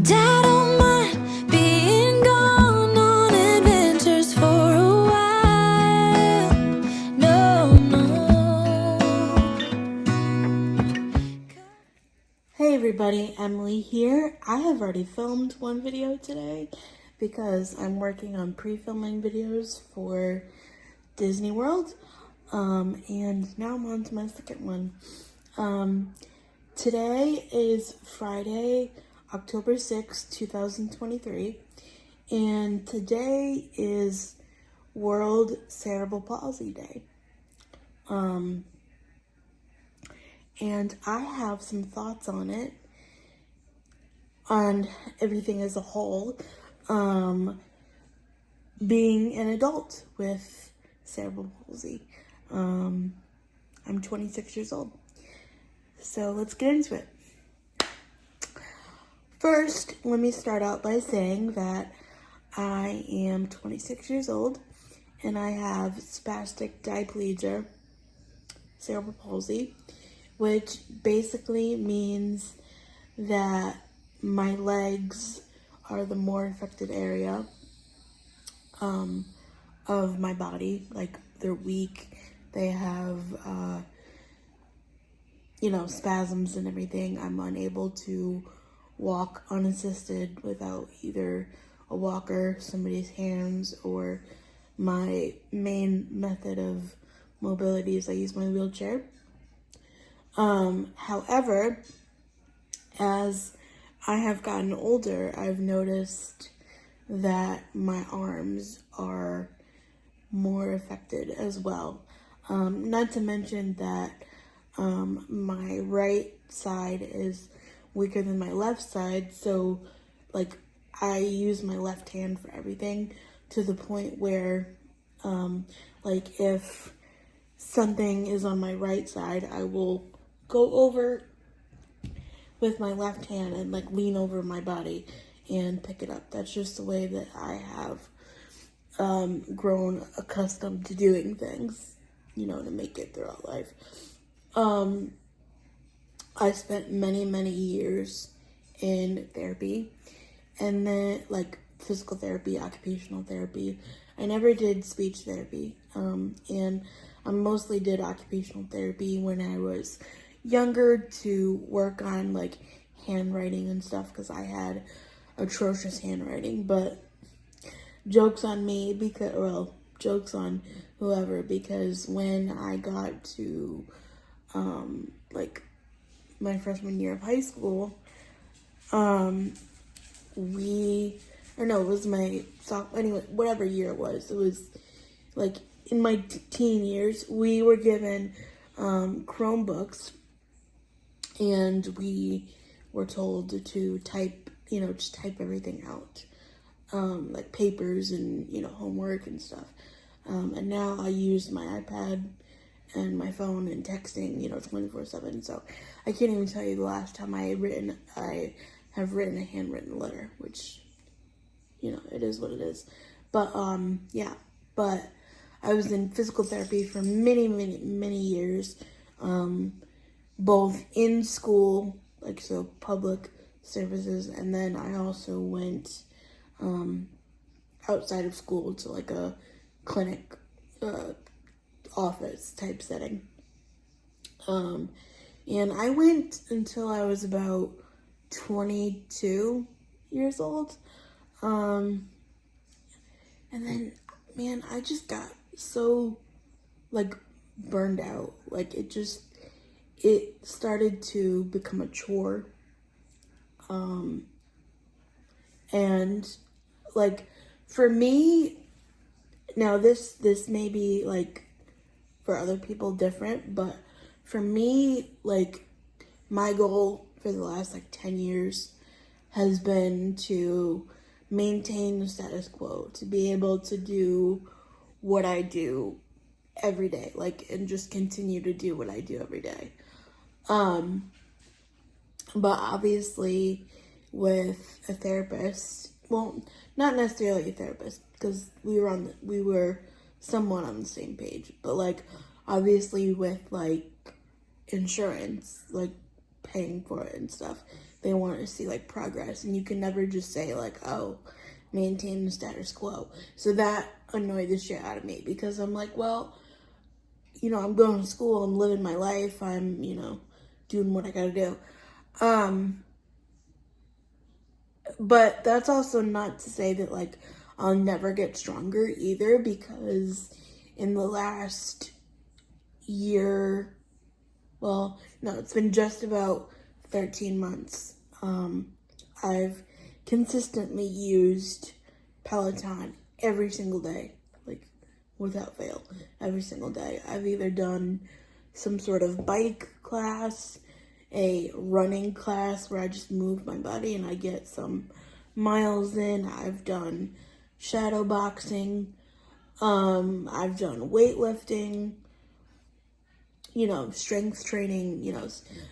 I don't mind being gone on adventures for a while. No, no. Hey everybody, Emily here. I have already filmed one video today because I'm working on pre-filming videos for Disney World. And now I'm on to my second one. Today is Friday, October 6th, 2023, and today is World Cerebral Palsy Day. And I have some thoughts on it, on everything as a whole, being an adult with cerebral palsy. I'm 26 years old. So let's get into it. First, let me start out by saying that I am 26 years old and I have spastic diplegia cerebral palsy, which basically means that my legs are the more affected area of my body. Like, they're weak, they have spasms and everything. I'm unable to walk unassisted without either a walker, somebody's hands, or my main method of mobility is I use my wheelchair. However, as I have gotten older, I've noticed that my arms are more affected as well. Not to mention that my right side is weaker than my left side, so like I use my left hand for everything, to the point where like if something is on my right side, I will go over with my left hand and like lean over my body and pick it up. That's just the way that I have grown accustomed to doing things, to make it throughout life. I spent many years in therapy, and then like physical therapy, occupational therapy. I never did speech therapy, and I mostly did occupational therapy when I was younger to work on like handwriting and stuff, because I had atrocious handwriting. But joke's on me, joke's on whoever, because when I got to like my freshman year of high school, it was my anyway, whatever year it was like in my teen years, we were given Chromebooks, and we were told to type, just type everything out, like papers and, homework and stuff. And now I use my iPad and my phone and texting, 24/7. So I can't even tell you the last time I have written a handwritten letter, which, it is what it is. But, but I was in physical therapy for many years, both in school, like, so public services, and then I also went, outside of school to like a clinic, office type setting. And I went until I was about 22 years old. And then, man, I just got so like burned out. Like, it started to become a chore. And like, for me, now this may be like for other people different, but for me, like, my goal for the last like 10 years has been to maintain the status quo, to be able to do what I do every day, like, and just continue to do what I do every day. But obviously with a therapist, well, not necessarily a therapist, because we were somewhat on the same page, but like obviously with like insurance, like paying for it and stuff. They want to see like progress, and you can never just say like, oh, maintain the status quo. So that annoyed the shit out of me, because I'm like, well, I'm going to school, I'm living my life, I'm, doing what I gotta do. But that's also not to say that like I'll never get stronger either, because in the last year, well, no, it's been just about 13 months. I've consistently used Peloton every single day, like without fail, every single day. I've either done some sort of bike class, a running class where I just move my body and I get some miles in. I've done shadow boxing. I've done weightlifting, strength training,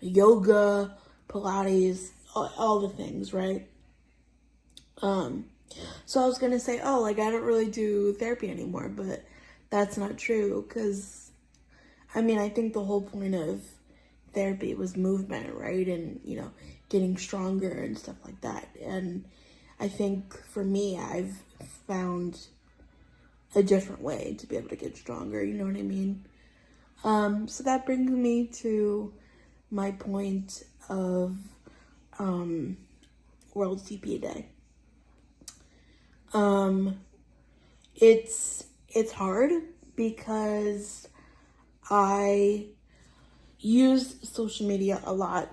yoga, Pilates, all the things, right? So I was gonna say, oh, like I don't really do therapy anymore, but that's not true, because I think the whole point of therapy was movement, right? And, getting stronger and stuff like that. And I think for me, I've found a different way to be able to get stronger, you know what I mean? So that brings me to my point of World CP Day. It's hard because I use social media a lot,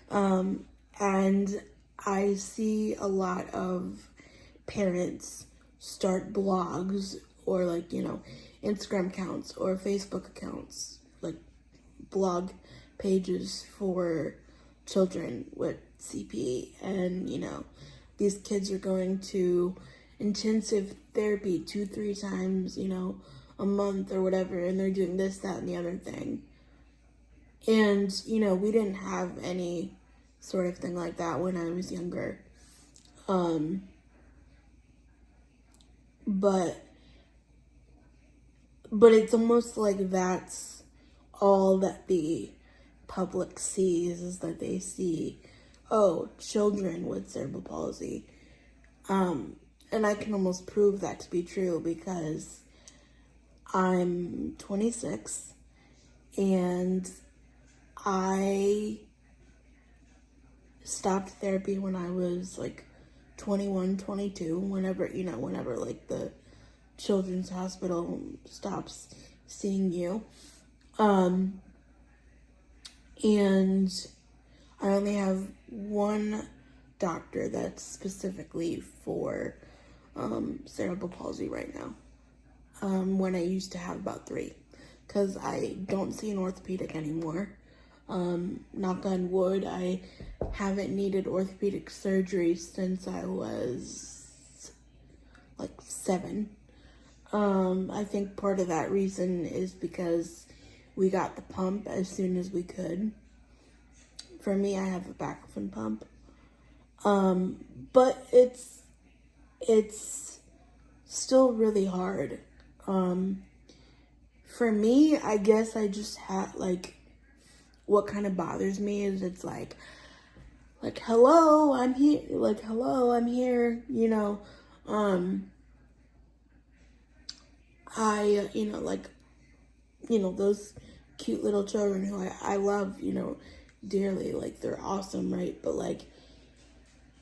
and I see a lot of parents start blogs or like, Instagram accounts or Facebook accounts, like blog pages for children with CP. And, these kids are going to intensive therapy 2-3 times, a month or whatever, and they're doing this, that, and the other thing. And, we didn't have any sort of thing like that when I was younger. But it's almost like that's all that the public sees, is that they see, oh, children with cerebral palsy. And I can almost prove that to be true, because I'm 26 and I stopped therapy when I was like 21, 22, whenever like the children's hospital stops seeing you. And I only have one doctor that's specifically for cerebral palsy right now, when I used to have about 3, because I don't see an orthopedic anymore. Knock on wood, I haven't needed orthopedic surgery since I was like 7. I think part of that reason is because we got the pump as soon as we could. For me, I have a Baclofen pump. But it's still really hard. For me, I guess I just had like, what kind of bothers me is it's like, hello, I'm here, those cute little children who I love, dearly, like they're awesome, right? But like,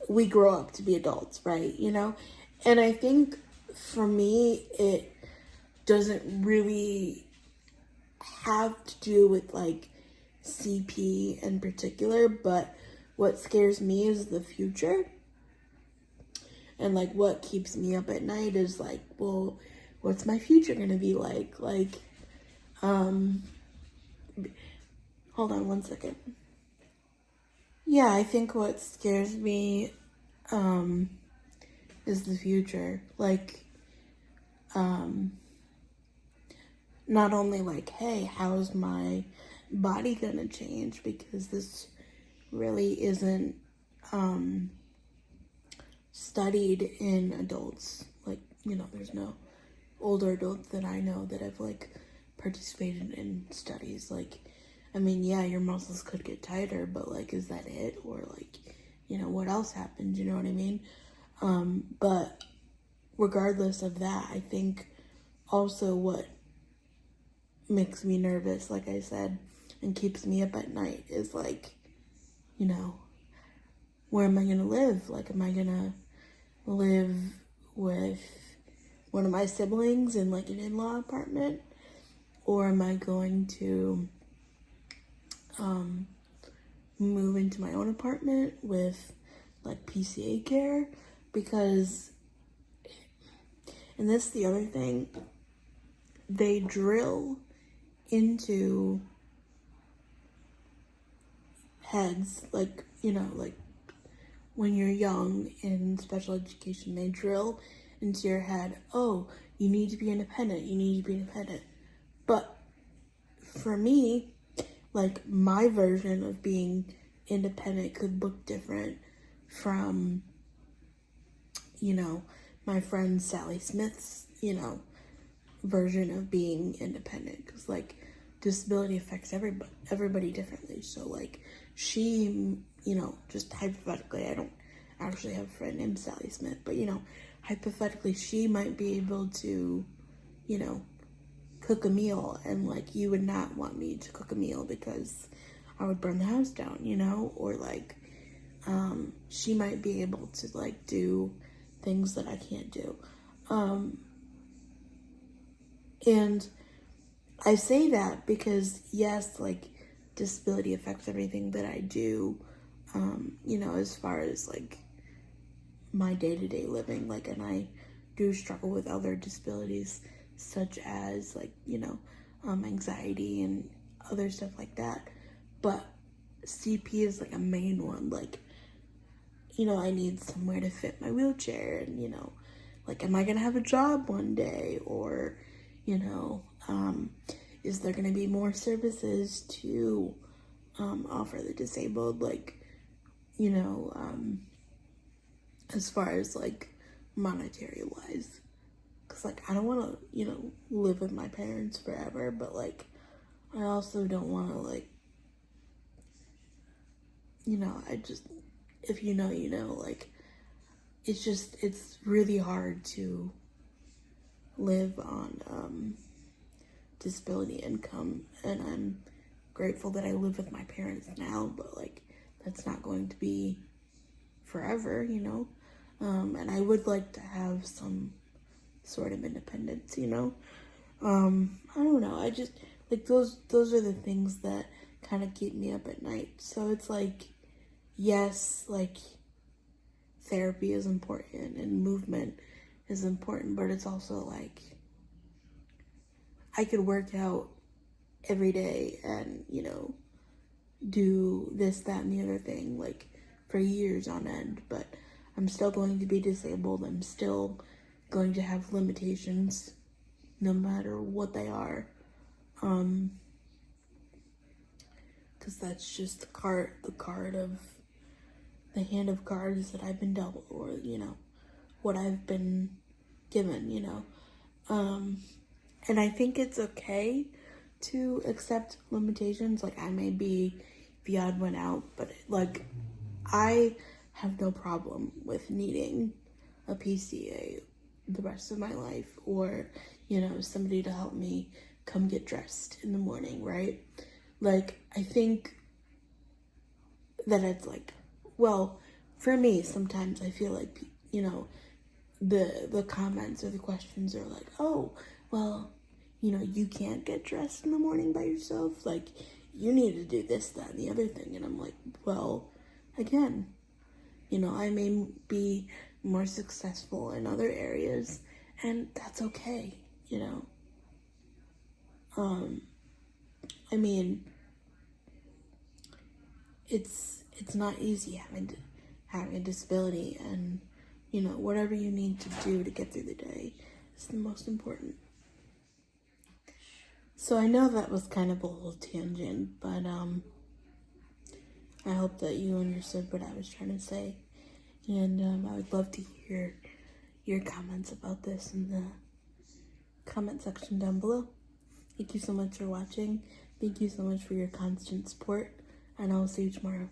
we grow up to be adults, right? And I think for me, it doesn't really have to do with like CP in particular, but what scares me is the future. And like what keeps me up at night is like, well, what's my future gonna be like? Like, hold on one second. Yeah, I think what scares me is the future. Like, not only like, hey, how's my body gonna change? Because this really isn't studied in adults. Like, there's no older adults that I know that have like participated in studies. Like, I mean, yeah, your muscles could get tighter, but like, is that it? Or like, what else happened? You know what I mean? But regardless of that, I think also what makes me nervous, like I said, and keeps me up at night is like, where am I gonna live? Like, am I gonna live with one of my siblings in like an in-law apartment? Or am I going to move into my own apartment with like PCA care? Because, and this is the other thing, they drill into heads, like, like when you're young in special education, they drill into your head, oh, you need to be independent, you need to be independent. But for me, like, my version of being independent could look different from, my friend Sally Smith's, version of being independent. Because, like, disability affects everybody differently. So, like, she, just hypothetically, I don't actually have a friend named Sally Smith, but, hypothetically, she might be able to, cook a meal, and like, you would not want me to cook a meal because I would burn the house down, or like, she might be able to like do things that I can't do. And I say that because yes, like, disability affects everything that I do, as far as like my day-to-day living, like, and I do struggle with other disabilities such as like, anxiety and other stuff like that. But CP is like a main one. Like, I need somewhere to fit my wheelchair, and like, am I gonna have a job one day? Or, is there gonna be more services to offer the disabled, like, as far as like monetary wise? Because like, I don't want to live with my parents forever, but like, I also don't want to like, I just, if like, it's really hard to live on disability income, and I'm grateful that I live with my parents now, but like, that's not going to be forever, and I would like to have some sort of independence, I don't know, I just, like, those are the things that kind of keep me up at night. So it's like, yes, like, therapy is important and movement is important, but it's also like, I could work out every day and, do this, that, and the other thing, like, for years on end, but I'm still going to be disabled. I'm still going to have limitations no matter what they are. Because that's just the hand of cards that I've been dealt, or, what I've been given, and I think it's okay to accept limitations. Like, I may be the odd one out, but like, I have no problem with needing a PCA the rest of my life, or, somebody to help me come get dressed in the morning, right? Like, I think that it's like, well, for me, sometimes I feel like, the comments or the questions are like, oh, well, you can't get dressed in the morning by yourself. Like, you need to do this, that, and the other thing. And I'm like, well, again, I may be more successful in other areas, and that's okay, I mean, it's not easy having a disability, and, whatever you need to do to get through the day is the most important. So I know that was kind of a little tangent, but I hope that you understood what I was trying to say, and I would love to hear your comments about this in the comment section down below. Thank you so much for watching. Thank you so much for your constant support, and I'll see you tomorrow.